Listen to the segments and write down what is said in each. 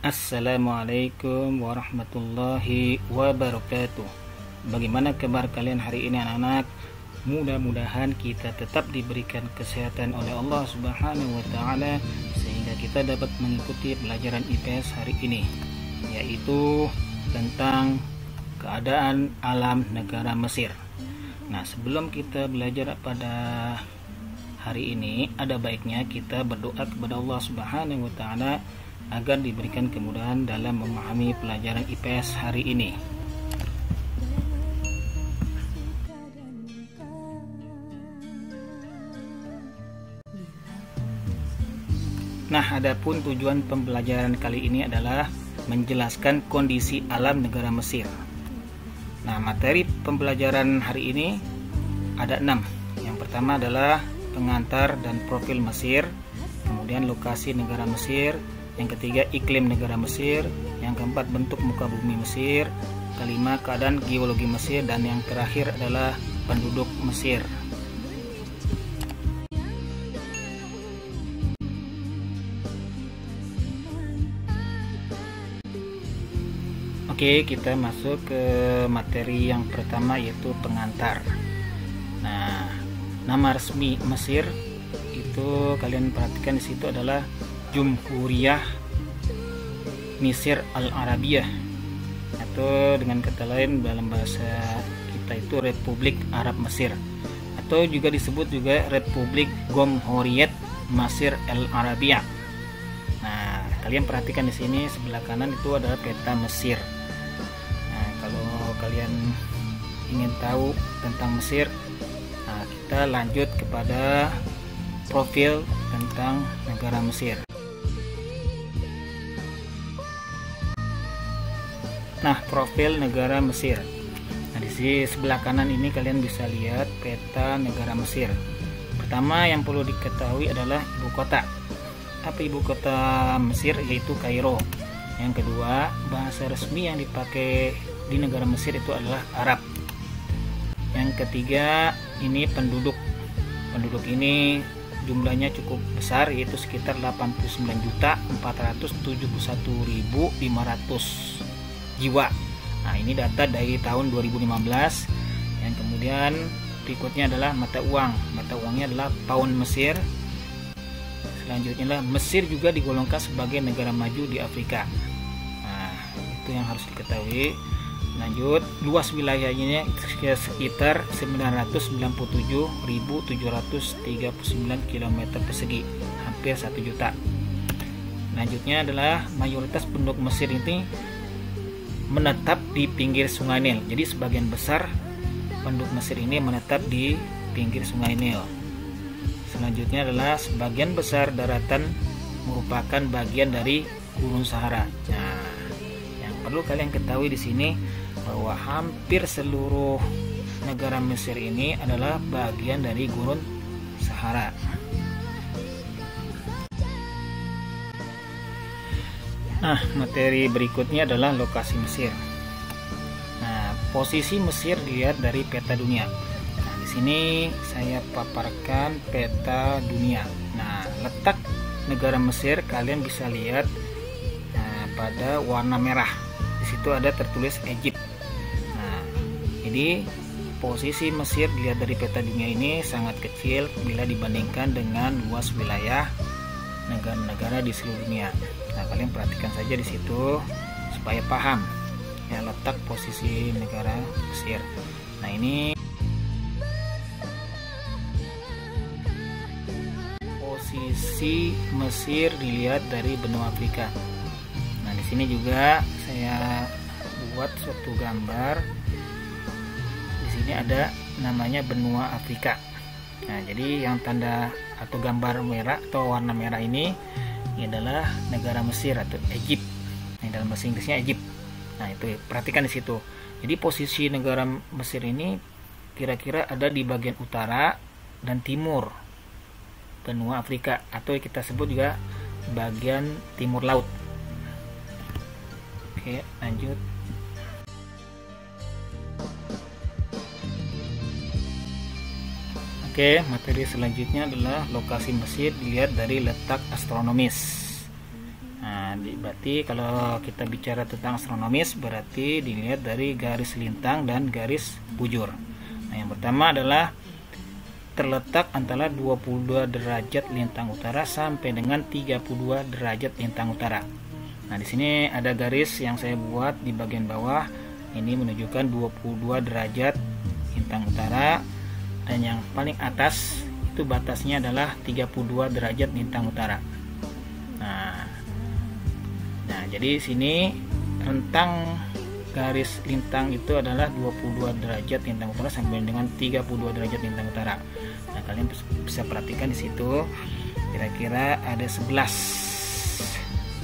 Assalamualaikum warahmatullahi wabarakatuh. Bagaimana kabar kalian hari ini anak-anak? Mudah-mudahan kita tetap diberikan kesehatan oleh Allah Subhanahu wa taala sehingga kita dapat mengikuti pelajaran IPS hari ini, yaitu tentang keadaan alam negara Mesir. Nah, sebelum kita belajar pada hari ini, ada baiknya kita berdoa kepada Allah Subhanahu wa taala agar diberikan kemudahan dalam memahami pelajaran IPS hari ini. Nah, adapun tujuan pembelajaran kali ini adalah menjelaskan kondisi alam negara Mesir. Nah, materi pembelajaran hari ini ada 6. Yang pertama adalah pengantar dan profil Mesir, kemudian lokasi negara Mesir, yang ketiga iklim negara Mesir, yang keempat bentuk muka bumi Mesir, kelima keadaan geologi Mesir, dan yang terakhir adalah penduduk Mesir. Oke, kita masuk ke materi yang pertama, yaitu pengantar. Nah, nama resmi Mesir itu kalian perhatikan di situ adalah Jumhuriyah Misir Al-Arabiyah, atau dengan kata lain dalam bahasa kita itu Republik Arab Mesir, atau juga disebut juga Republik Gomhuriyet Mesir Al-Arabiyah. Nah, kalian perhatikan di sini sebelah kanan itu adalah peta Mesir. Nah, kalau kalian ingin tahu tentang Mesir, nah, kita lanjut kepada profil tentang negara Mesir. Nah, profil negara Mesir. Nah, di sini sebelah kanan ini kalian bisa lihat peta negara Mesir. Pertama yang perlu diketahui adalah ibu kota. Apa ibu kota Mesir? Yaitu Kairo. Yang kedua, bahasa resmi yang dipakai di negara Mesir itu adalah Arab. Yang ketiga, ini penduduk. Penduduk ini jumlahnya cukup besar, yaitu sekitar 89.471.500 jiwa. Nah, ini data dari tahun 2015. Yang kemudian berikutnya adalah mata uang. Mata uangnya adalah pound Mesir. Selanjutnya adalah Mesir juga digolongkan sebagai negara maju di Afrika. Nah, itu yang harus diketahui. Lanjut, luas wilayahnya sekitar 997.739 km persegi, hampir 1 juta. Lanjutnya adalah mayoritas penduduk Mesir ini menetap di pinggir Sungai Nil. Jadi sebagian besar penduduk Mesir ini menetap di pinggir Sungai Nil. Selanjutnya adalah sebagian besar daratan merupakan bagian dari Gunung Sahara. Nah, yang perlu kalian ketahui di sini bahwa hampir seluruh negara Mesir ini adalah bagian dari Gunung Sahara. Nah, materi berikutnya adalah lokasi Mesir. Nah, posisi Mesir dilihat dari peta dunia. Nah, di sini saya paparkan peta dunia. Nah, letak negara Mesir kalian bisa lihat pada warna merah. Di situ ada tertulis Egypt. Nah, jadi posisi Mesir dilihat dari peta dunia ini sangat kecil bila dibandingkan dengan luas wilayah negara-negara di seluruh dunia. Nah, kalian perhatikan saja di situ supaya paham ya letak posisi negara Mesir. Nah, ini posisi Mesir dilihat dari benua Afrika. Nah, di sini juga saya buat suatu gambar. Di sini ada namanya benua Afrika. Nah, jadi yang tanda atau gambar merah atau warna merah ini adalah negara Mesir atau Egypt. Nah, dalam bahasa Inggrisnya Egypt. Nah, itu perhatikan di situ. Jadi posisi negara Mesir ini kira-kira ada di bagian utara dan timur benua Afrika, atau kita sebut juga bagian timur laut. Oke, lanjut. Oke, materi selanjutnya adalah lokasi Mesir dilihat dari letak astronomis. Nah, Nah, berarti kalau kita bicara tentang astronomis berarti dilihat dari garis lintang dan garis bujur. Nah, yang pertama adalah terletak antara 22 derajat lintang utara sampai dengan 32 derajat lintang utara. Nah, di sini ada garis yang saya buat di bagian bawah. Ini menunjukkan 22 derajat lintang utara, dan yang paling atas itu batasnya adalah 32 derajat lintang utara. Nah, jadi sini rentang garis lintang itu adalah 22 derajat lintang utara sampai dengan 32 derajat lintang utara. Nah, kalian bisa perhatikan di situ kira-kira ada 11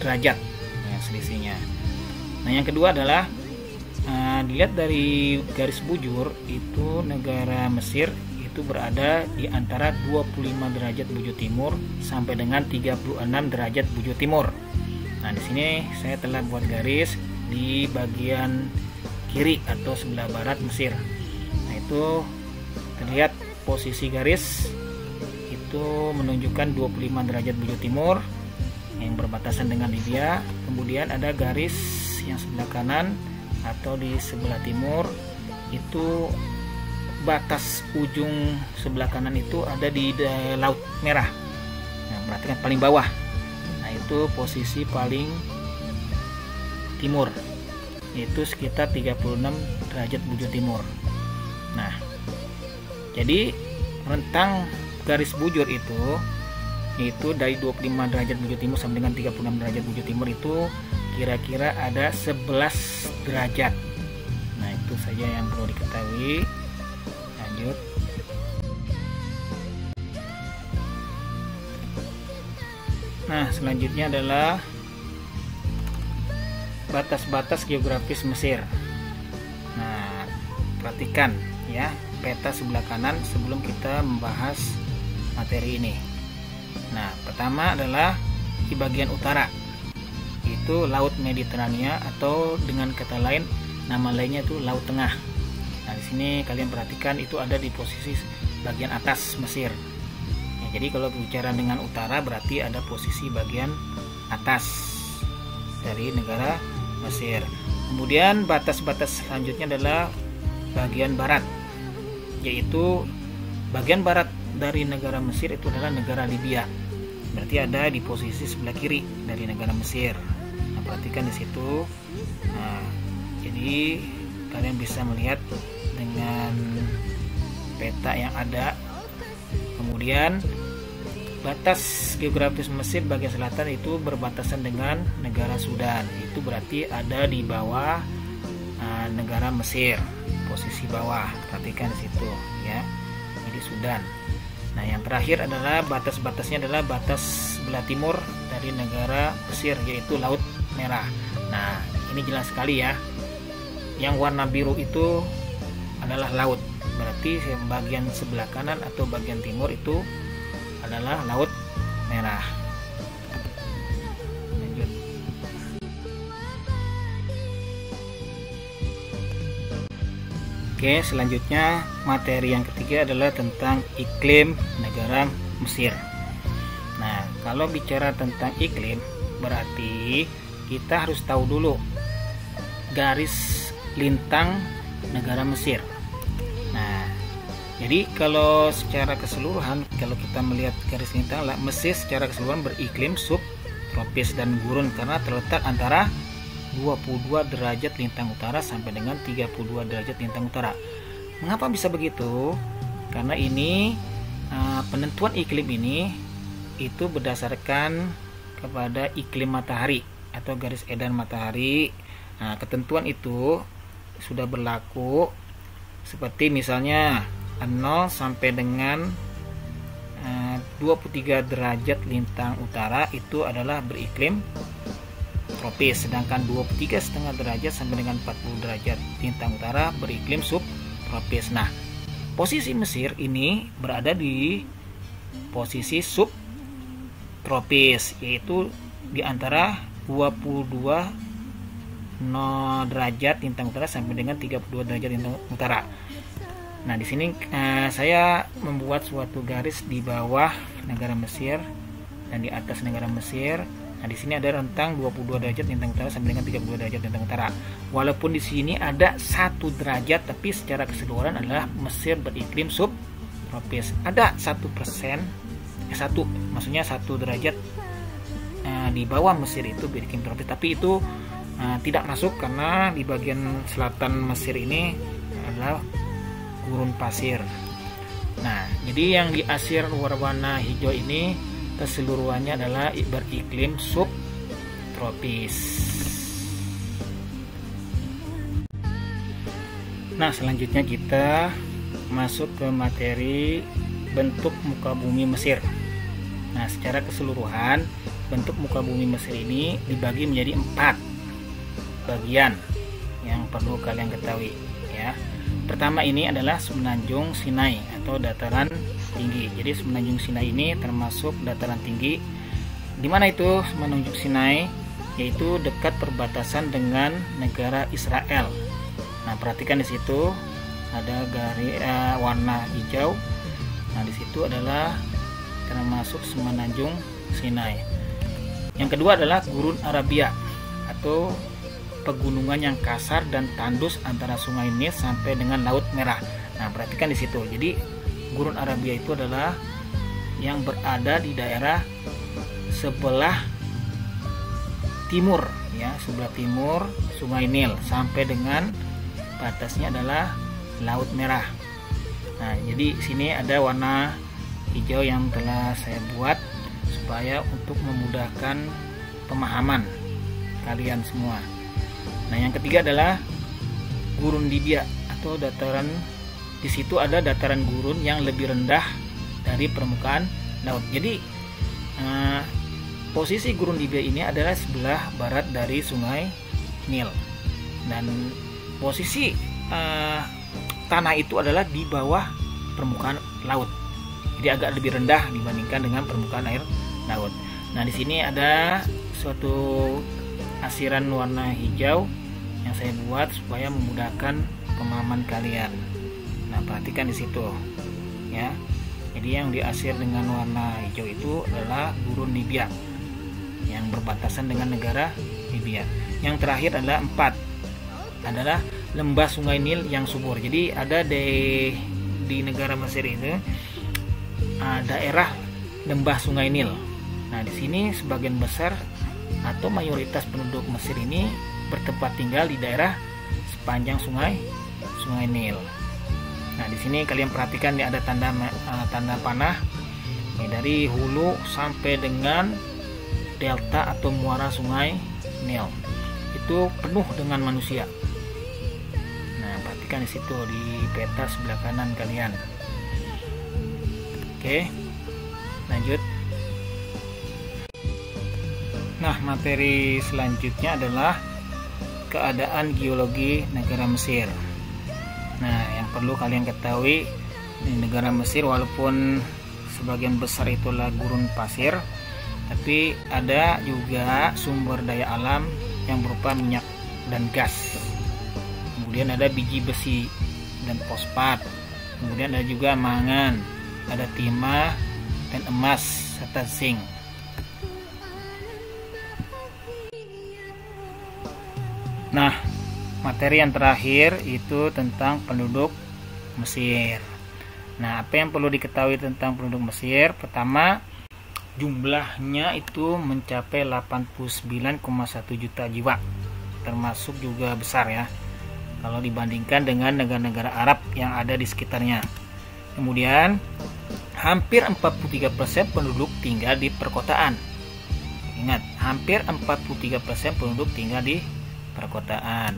derajat ya selisihnya. Nah, yang kedua adalah dilihat dari garis bujur itu negara Mesir itu berada di antara 25 derajat bujur timur sampai dengan 36 derajat bujur timur. Nah, di sini saya telah buat garis di bagian kiri atau sebelah barat Mesir. Nah, itu terlihat posisi garis itu menunjukkan 25 derajat bujur timur yang berbatasan dengan Libya. Kemudian ada garis yang sebelah kanan atau di sebelah timur itu batas ujung sebelah kanan itu ada di Laut Merah. Nah, perhatikan paling bawah. Nah, itu posisi paling timur, yaitu sekitar 36 derajat bujur timur. Nah, jadi rentang garis bujur itu dari 25 derajat bujur timur sampai dengan 36 derajat bujur timur itu kira-kira ada 11 derajat. Nah, itu saja yang perlu diketahui. Lanjut. Nah, selanjutnya adalah batas-batas geografis Mesir. Nah, perhatikan ya peta sebelah kanan sebelum kita membahas materi ini. Nah, pertama adalah di bagian utara itu Laut Mediterania, atau dengan kata lain nama lainnya itu Laut Tengah. Nah, di sini kalian perhatikan itu ada di posisi bagian atas Mesir. Ya, jadi kalau bicara dengan utara berarti ada posisi bagian atas dari negara Mesir. Kemudian batas-batas selanjutnya adalah bagian barat, yaitu bagian barat dari negara Mesir itu adalah negara Libya. Berarti ada di posisi sebelah kiri dari negara Mesir. Nah, perhatikan di situ. Nah, jadi kalian bisa melihat dengan peta yang ada. Kemudian batas geografis Mesir bagian selatan itu berbatasan dengan negara Sudan. Itu berarti ada di bawah negara Mesir, posisi bawah. Perhatikan di situ ya. Jadi Sudan. Nah, yang terakhir adalah batas-batasnya adalah batas sebelah timur dari negara Mesir, yaitu Laut Merah. Nah, ini jelas sekali ya. Yang warna biru itu adalah laut. Berarti bagian sebelah kanan atau bagian timur itu adalah Laut Merah. Lanjut. Oke, selanjutnya materi yang ketiga adalah tentang iklim negara Mesir. Nah, kalau bicara tentang iklim berarti kita harus tahu dulu garis lintang negara Mesir. Nah, jadi kalau secara keseluruhan, kalau kita melihat garis lintang, Mesir secara keseluruhan beriklim subtropis dan gurun karena terletak antara 22 derajat lintang utara sampai dengan 32 derajat lintang utara. Mengapa bisa begitu? Karena ini penentuan iklim ini itu berdasarkan kepada iklim matahari atau garis edar matahari. Nah, ketentuan itu sudah berlaku seperti misalnya 0 sampai dengan 23 derajat lintang utara itu adalah beriklim tropis, sedangkan 23,5 derajat sampai dengan 40 derajat lintang utara beriklim subtropis. Nah, posisi Mesir ini berada di posisi subtropis, yaitu di antara 22 derajat lintang utara sampai dengan 32 derajat lintang utara. Nah, di sini saya membuat suatu garis di bawah negara Mesir dan di atas negara Mesir. Nah, di sini ada rentang 22 derajat lintang utara sampai dengan 32 derajat lintang utara. Walaupun di sini ada 1 derajat, tapi secara keseluruhan adalah Mesir beriklim subtropis. Ada 1%, maksudnya 1 derajat di bawah Mesir itu beriklim tropis, tapi itu tidak masuk karena di bagian selatan Mesir ini adalah gurun pasir. Nah, jadi yang di Asir warna hijau ini keseluruhannya adalah beriklim subtropis. Nah, selanjutnya kita masuk ke materi bentuk muka bumi Mesir. Nah, secara keseluruhan bentuk muka bumi Mesir ini dibagi menjadi 4 bagian yang perlu kalian ketahui ya. Pertama ini adalah Semenanjung Sinai atau dataran tinggi. Jadi Semenanjung Sinai ini termasuk dataran tinggi. Di mana itu Semenanjung Sinai? Yaitu dekat perbatasan dengan negara Israel. Nah, perhatikan di situ ada garis warna hijau. Nah, di situ adalah termasuk Semenanjung Sinai. Yang kedua adalah Gurun Arabia atau pegunungan yang kasar dan tandus antara Sungai Nil sampai dengan Laut Merah. Nah, perhatikan di situ. Jadi Gurun Arabia itu adalah yang berada di daerah sebelah timur ya, sebelah timur Sungai Nil sampai dengan batasnya adalah Laut Merah. Nah, jadi sini ada warna hijau yang telah saya buat supaya untuk memudahkan pemahaman kalian semua. Nah, yang ketiga adalah Gurun Libya atau dataran. Di situ ada dataran gurun yang lebih rendah dari permukaan laut. Jadi posisi Gurun Libya ini adalah sebelah barat dari Sungai Nil, dan posisi tanah itu adalah di bawah permukaan laut. Jadi agak lebih rendah dibandingkan dengan permukaan air laut. Nah, di sini ada suatu asiran warna hijau yang saya buat supaya memudahkan pemahaman kalian. Nah, perhatikan di situ ya. Jadi yang diasir dengan warna hijau itu adalah Gurun Libya yang berbatasan dengan negara Libya. Yang terakhir adalah 4 adalah lembah Sungai Nil yang subur. Jadi ada di negara Mesir itu daerah lembah Sungai Nil. Nah, di sini sebagian besar atau mayoritas penduduk Mesir ini bertempat tinggal di daerah sepanjang Sungai Nil. Nah, di sini kalian perhatikan ya, ada tanda panah dari hulu sampai dengan delta atau muara Sungai Nil. Itu penuh dengan manusia. Nah, perhatikan di situ di peta sebelah kanan kalian. Oke, lanjut. Nah, materi selanjutnya adalah keadaan geologi negara Mesir. Nah, yang perlu kalian ketahui, di negara Mesir walaupun sebagian besar itulah gurun pasir, tapi ada juga sumber daya alam yang berupa minyak dan gas. Kemudian ada biji besi dan fosfat. Kemudian ada juga mangan, ada timah dan emas serta zinc. Nah, materi yang terakhir itu tentang penduduk Mesir. Nah, apa yang perlu diketahui tentang penduduk Mesir? Pertama, jumlahnya itu mencapai 89,1 juta jiwa, termasuk juga besar ya kalau dibandingkan dengan negara-negara Arab yang ada di sekitarnya. Kemudian hampir 43% penduduk tinggal di perkotaan. Ingat, hampir 43% penduduk tinggal di perkotaan.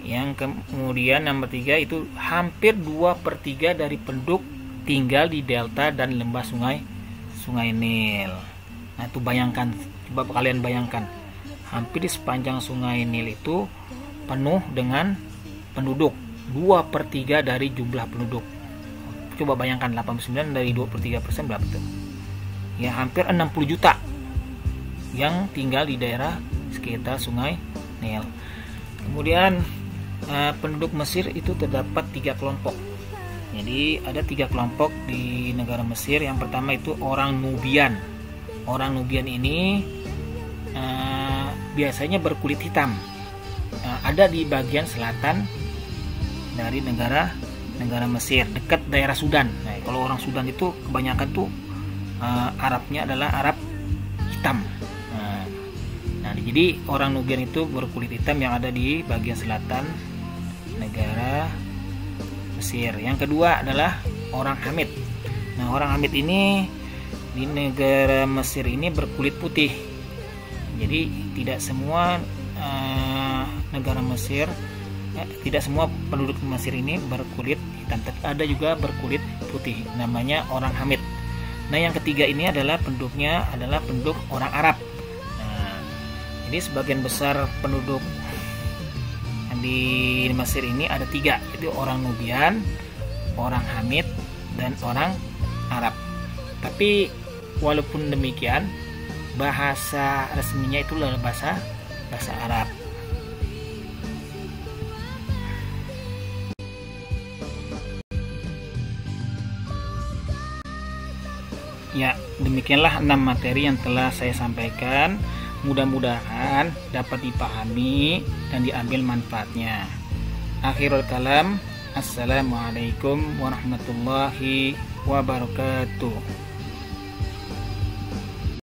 Yang kemudian nomor 3 itu hampir 2/3 dari penduduk tinggal di delta dan lembah Sungai Nil. Nah, itu bayangkan, coba kalian bayangkan, hampir di sepanjang Sungai Nil itu penuh dengan penduduk, 2/3 dari jumlah penduduk. Coba bayangkan 89 dari 2/3% berapa itu? Ya, hampir 60 juta yang tinggal di daerah sekitar Sungai Nil. Kemudian penduduk Mesir itu terdapat 3 kelompok. Jadi ada 3 kelompok di negara Mesir. Yang pertama itu orang Nubian. Orang Nubian ini biasanya berkulit hitam. Ada di bagian selatan dari negara Mesir, dekat daerah Sudan. Nah, kalau orang Sudan itu kebanyakan tuh Arabnya adalah Arab hitam. Nah, jadi orang Nubian itu berkulit hitam yang ada di bagian selatan negara Mesir. Yang kedua adalah orang Hamid. Nah, orang Hamid ini di negara Mesir ini berkulit putih. Jadi tidak semua negara Mesir, tidak semua penduduk Mesir ini berkulit hitam, tapi ada juga berkulit putih, namanya orang Hamid. Nah, yang ketiga ini adalah penduduknya adalah penduduk orang Arab. Nah, jadi sebagian besar penduduk di Mesir ini ada tiga, yaitu orang Nubian, orang Hamid, dan orang Arab. Tapi walaupun demikian, bahasa resminya itu adalah bahasa Arab. Ya, demikianlah 6 materi yang telah saya sampaikan. Mudah-mudahan dapat dipahami dan diambil manfaatnya. Akhirul kalam, assalamualaikum warahmatullahi wabarakatuh.